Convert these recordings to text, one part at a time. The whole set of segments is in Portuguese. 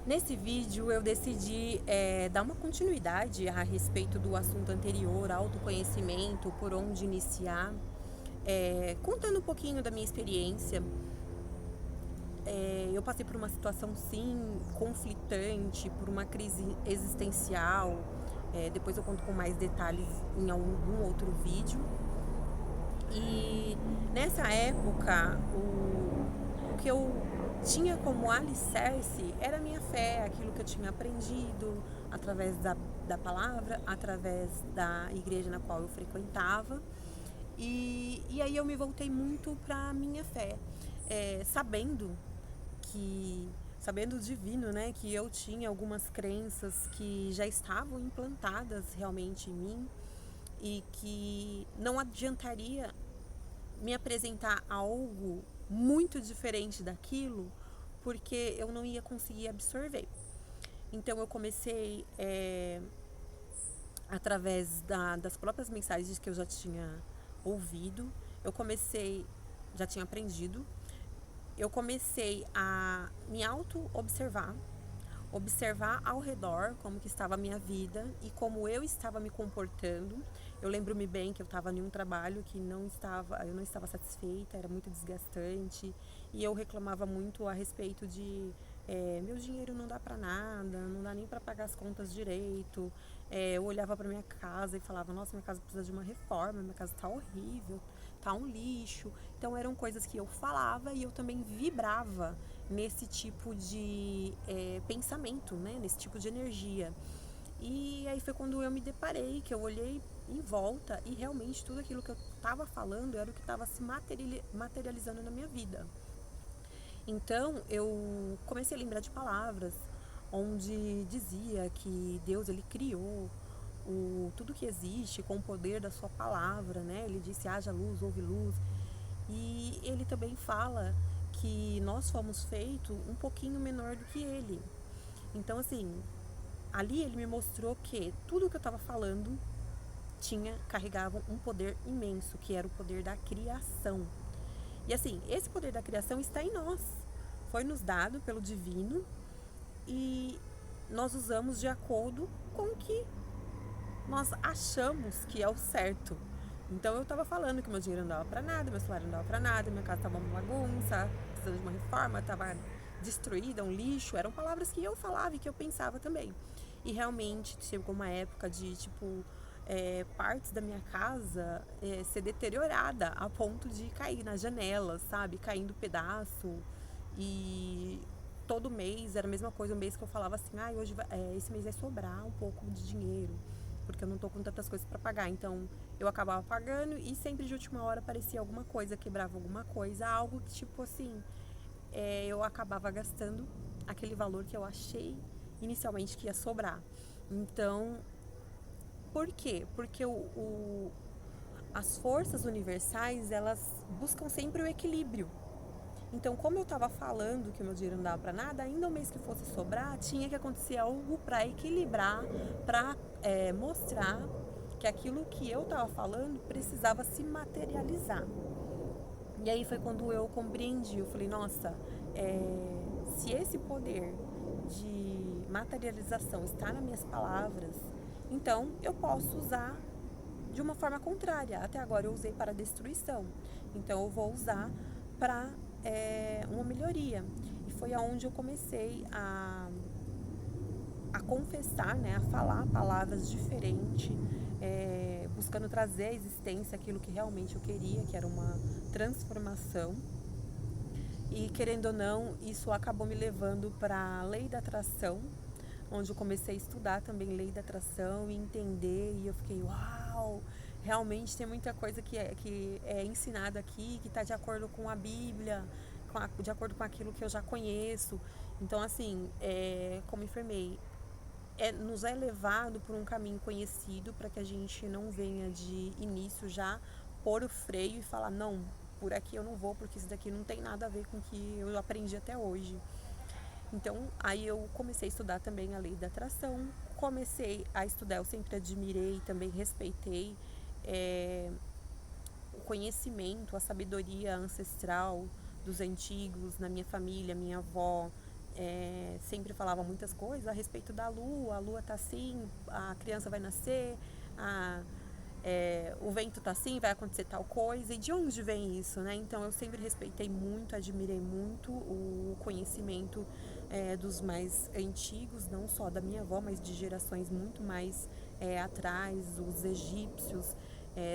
Nesse vídeo eu decidi dar uma continuidade a respeito do assunto anterior, autoconhecimento, por onde iniciar, contando um pouquinho da minha experiência. Eu passei por uma situação sim conflitante, por uma crise existencial. Depois eu conto com mais detalhes em algum outro vídeo. E nessa época, o que eu tinha como alicerce era a minha fé, aquilo que eu tinha aprendido através da palavra, através da igreja na qual eu frequentava. E aí eu me voltei muito para a minha fé, sabendo que sabendo o divino, né, que eu tinha algumas crenças que já estavam implantadas realmente em mim e que não adiantaria me apresentar algo muito diferente daquilo, porque eu não ia conseguir absorver. Então eu comecei, através das próprias mensagens que eu já tinha ouvido, eu comecei, já tinha aprendido, eu comecei a me auto-observar, observar ao redor como que estava a minha vida e como eu estava me comportando. Eu lembro-me bem que eu estava em um trabalho que eu não estava satisfeita, era muito desgastante e eu reclamava muito a respeito de meu dinheiro não dá para nada, não dá nem para pagar as contas direito. Eu olhava para minha casa e falava, nossa, minha casa precisa de uma reforma, minha casa tá horrível, tá um lixo. Então eram coisas que eu falava e eu também vibrava nesse tipo de pensamento, né? Nesse tipo de energia. E aí foi quando eu me deparei, que eu olhei em volta e realmente tudo aquilo que eu estava falando era o que estava se materializando na minha vida. Então eu comecei a lembrar de palavras onde dizia que Deus ele criou tudo que existe com o poder da sua palavra, né? Ele disse haja luz, houve luz. E ele também fala que nós fomos feitos um pouquinho menor do que ele. Então assim, ali ele me mostrou que tudo que eu estava falando carregava um poder imenso, que era o poder da criação. E assim, esse poder da criação está em nós. Foi nos dado pelo divino e nós usamos de acordo com o que nós achamos que é o certo. Então eu tava falando que meu dinheiro não dava pra nada, meu salário não dava pra nada, minha casa tava uma bagunça, precisando de uma reforma, tava destruída, um lixo. Eram palavras que eu falava e que eu pensava também. E realmente chegou uma época de, tipo, partes da minha casa ser deteriorada a ponto de cair nas janelas, sabe? Caindo pedaço. E todo mês era a mesma coisa, um mês que eu falava assim, hoje esse mês vai sobrar um pouco de dinheiro, porque eu não tô com tantas coisas para pagar. Então eu acabava pagando e sempre de última hora aparecia alguma coisa, quebrava alguma coisa, algo que tipo assim, eu acabava gastando aquele valor que eu achei inicialmente que ia sobrar. Então, por quê? Porque as forças universais, elas buscam sempre o equilíbrio. Então, como eu estava falando que o meu dinheiro não dava para nada, ainda o mês que fosse sobrar, tinha que acontecer algo para equilibrar, para mostrar que aquilo que eu estava falando precisava se materializar. E aí foi quando eu compreendi, eu falei, nossa, se esse poder de materialização está nas minhas palavras, então eu posso usar de uma forma contrária. Até agora eu usei para destruição, então eu vou usar para uma melhoria. E foi aonde eu comecei a confessar, né, a falar palavras diferentes, buscando trazer à existência aquilo que realmente eu queria, que era uma transformação. E querendo ou não, isso acabou me levando para a lei da atração, onde eu comecei a estudar também lei da atração e entender, e eu fiquei, uau, realmente tem muita coisa que é ensinada aqui, que está de acordo com a Bíblia, de acordo com aquilo que eu já conheço. Então, assim, como enfermei, nos é levado por um caminho conhecido para que a gente não venha de início já pôr o freio e falar, não, por aqui eu não vou, porque isso daqui não tem nada a ver com o que eu aprendi até hoje. Então, aí eu comecei a estudar também a lei da atração, comecei a estudar, eu sempre admirei, também respeitei o conhecimento, a sabedoria ancestral dos antigos, na minha família, minha avó, sempre falava muitas coisas a respeito da lua. A lua tá assim, a criança vai nascer, o vento tá assim, vai acontecer tal coisa. E de onde vem isso, né? Então eu sempre respeitei muito, admirei muito o conhecimento dos mais antigos, não só da minha avó, mas de gerações muito mais atrás, os egípcios,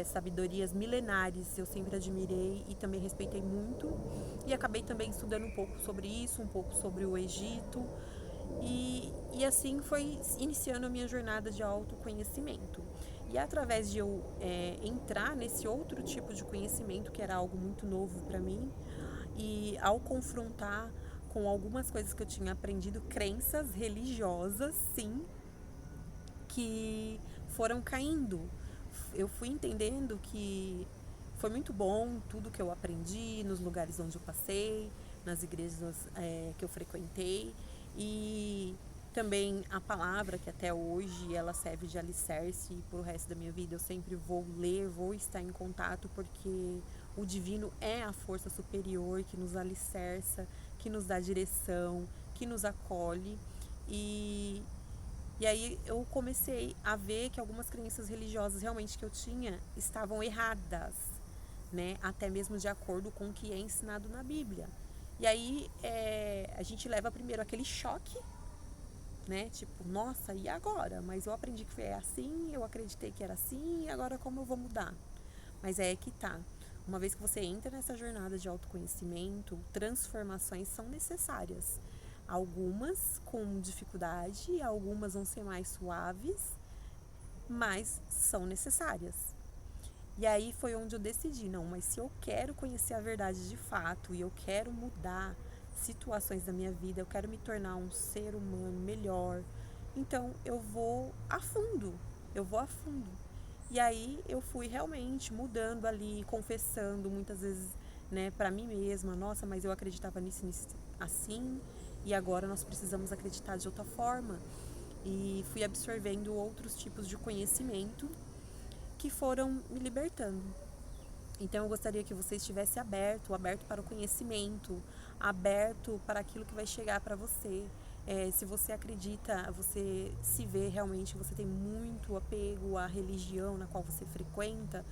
sabedorias milenares. Eu sempre admirei e também respeitei muito. E acabei também estudando um pouco sobre isso, um pouco sobre o Egito. E assim foi iniciando a minha jornada de autoconhecimento. E através de eu entrar nesse outro tipo de conhecimento, que era algo muito novo para mim, e ao confrontar com algumas coisas que eu tinha aprendido, crenças religiosas, sim, que foram caindo. Eu fui entendendo que foi muito bom tudo que eu aprendi nos lugares onde eu passei, nas igrejas que eu frequentei, e também a palavra que até hoje ela serve de alicerce para o resto da minha vida. Eu sempre vou ler, vou estar em contato, porque o divino é a força superior que nos alicerça, que nos dá direção, que nos acolhe. E aí eu comecei a ver que algumas crenças religiosas realmente que eu tinha estavam erradas, né? Até mesmo de acordo com o que é ensinado na Bíblia. E aí a gente leva primeiro aquele choque, né? Tipo, nossa, e agora? Mas eu aprendi que foi assim, eu acreditei que era assim, e agora como eu vou mudar? Mas é que tá. Uma vez que você entra nessa jornada de autoconhecimento, transformações são necessárias. Algumas com dificuldade, algumas vão ser mais suaves, mas são necessárias. E aí foi onde eu decidi, não, mas se eu quero conhecer a verdade de fato e eu quero mudar situações da minha vida, eu quero me tornar um ser humano melhor, então eu vou a fundo, eu vou a fundo. E aí eu fui realmente mudando ali, confessando muitas vezes, né, para mim mesma, nossa, mas eu acreditava nisso assim, e agora nós precisamos acreditar de outra forma. E fui absorvendo outros tipos de conhecimento que foram me libertando. Então eu gostaria que você estivesse aberto para o conhecimento, aberto para aquilo que vai chegar para você. Se você acredita, você se vê realmente, você tem muito apego à religião na qual você frequenta,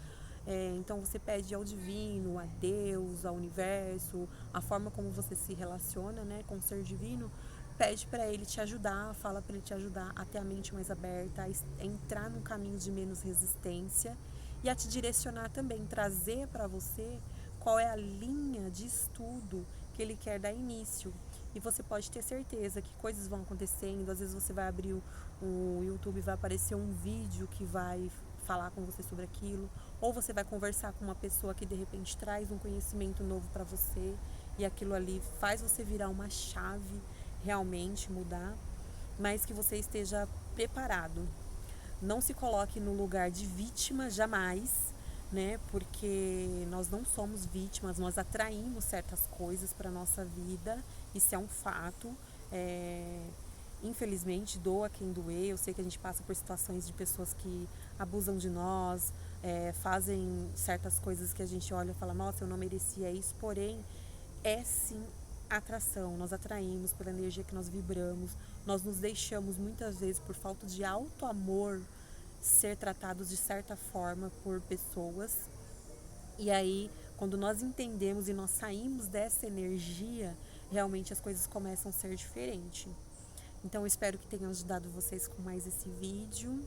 então você pede ao divino, a Deus, ao universo, a forma como você se relaciona, né, com o ser divino, pede para ele te ajudar, fala para ele te ajudar a ter a mente mais aberta, a entrar num caminho de menos resistência e a te direcionar também, trazer para você qual é a linha de estudo que ele quer dar início. E você pode ter certeza que coisas vão acontecendo. Às vezes você vai abrir o YouTube e vai aparecer um vídeo que vai falar com você sobre aquilo, ou você vai conversar com uma pessoa que de repente traz um conhecimento novo para você e aquilo ali faz você virar uma chave, realmente mudar, mas que você esteja preparado. Não se coloque no lugar de vítima jamais, né? Porque nós não somos vítimas, nós atraímos certas coisas para nossa vida, isso é um fato. Infelizmente, doa quem doer. Eu sei que a gente passa por situações de pessoas que abusam de nós, fazem certas coisas que a gente olha e fala, nossa, eu não merecia isso, porém, é sim atração, nós atraímos pela energia que nós vibramos, nós nos deixamos muitas vezes por falta de auto-amor ser tratados de certa forma por pessoas. E aí, quando nós entendemos e nós saímos dessa energia, realmente as coisas começam a ser diferentes. Então, eu espero que tenha ajudado vocês com mais esse vídeo.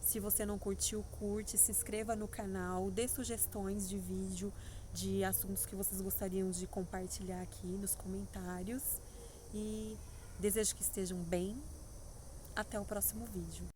Se você não curtiu, curte, se inscreva no canal, dê sugestões de vídeo, de assuntos que vocês gostariam de compartilhar aqui nos comentários. E desejo que estejam bem. Até o próximo vídeo.